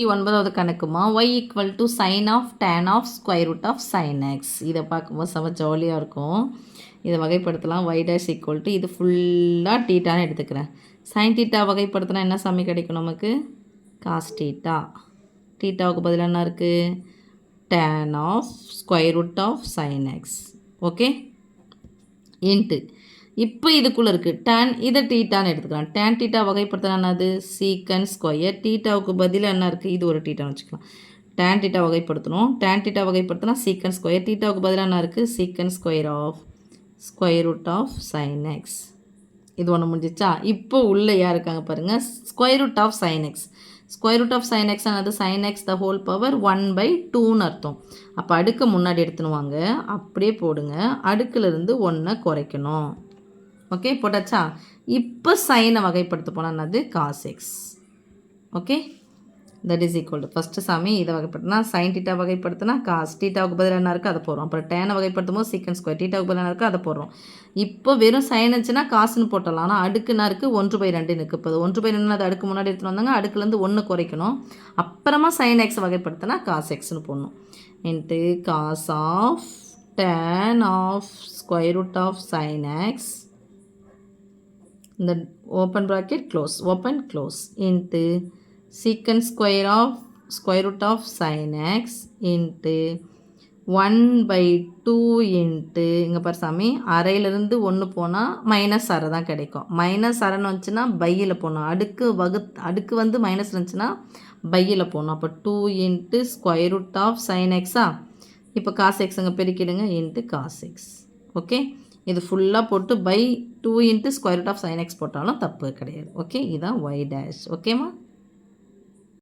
29வது கணக்குமா y equal to sine of tan of square root of sine x. இதை பார்க்கும்போது செம ஜாலியாக இருக்கும். இதை வகைப்படுத்தலாம். y டேஷ் ஈக்குவல் டு இது ஃபுல்லாக டீட்டான்னு எடுத்துக்கிறேன். சைன் டீட்டா வகைப்படுத்தினா என்ன சாமி கிடைக்கும் நமக்கு? Cos theta. டீட்டாவுக்கு பதிலாக என்ன இருக்குது? Tan of square root of sine x. Okay into இப்போ இதுக்குள்ளே இருக்குது டேன், இதை டீட்டான்னு எடுத்துக்கலாம். டேன் டீட்டா வகைப்படுத்தினா என்னது? சீக்கன் ஸ்கொயர். டீட்டாவுக்கு பதிலாக என்ன இருக்குது? இது ஒரு டீட்டான்னு வச்சுக்கலாம். டேன் டீட்டா வகைப்படுத்தணும். டேன் டீட்டா வகைப்படுத்தினா சீக்கன் ஸ்கொயர். டீட்டாவுக்கு பதிலாக என்ன இருக்குது? Secant square of square root of sine X. இது ஒன்று முடிஞ்சிச்சா? இப்போ உள்ளே யார் இருக்காங்க பாருங்கள்? Square root of sine X. Square root of sine X ஆனது sine X the whole power 1/2ன்னு அர்த்தம். அப்போ அடுக்கு முன்னாடி எடுத்துனுவாங்க, அப்படியே போடுங்க. அடுக்கிலிருந்து 1 குறைக்கணும். ஓகே போட்டாச்சா? இப்போ சைனை வகைப்படுத்த போனால் என்னது? Cos X. Okay that is equal to first சாமி இதை வகைப்படுத்தினா சைன் டீட்டா வகைப்படுத்தினா காஸ். டீட்டாவுக்கு பதிலாக என்ன இருக்குது? அதை போடுறோம். அப்புறம் டேனை வகைப்படுத்தும் போது சீக்கன் ஸ்கொயர். டீட்டாவுக்கு பதிலாக என்ன இருக்குது? அதை போடுறோம். இப்போ வெறும் சைன் இருந்துச்சுன்னா காசுன்னு போட்டலாம். ஆனால் அடுக்குன்னா இருக்குது 1/2 இருக்குது. இப்போ 1/2 அது அடுக்கு முன்னாடி எடுத்துகிட்டு வந்தாங்க. அடுக்குலேருந்து 1 குறைக்கணும். அப்புறமா சைன் எக்ஸ் வகைப்படுத்தினா காஸ் எக்ஸ்னு போடணும். Into cos of tan of square root of sine X இந்த open bracket close into secant square of square root of sin x into 1/2 into இங்கே பாரு சாமி அரையிலிருந்து 1 போனால் மைனஸ் அரை தான் கிடைக்கும். மைனஸ் அரைன்னு வந்துச்சுன்னா பையில் போகணும். அடுக்கு வந்து மைனஸ் இருந்துச்சுன்னா பையில் போகணும். அப்போ 2 into square root of sine எக்ஸா. இப்போ காஸ் எக்ஸுங்க பெருக்கிடுங்க இன்ட்டு காஸ் எக்ஸ். ஓகே இது ஃபுல்லாக போட்டு by 2 into square root of sine X போட்டாலும் தப்பு கிடையாது. ஓகே இதுதான் y டேஷ். ஓகேம்மா?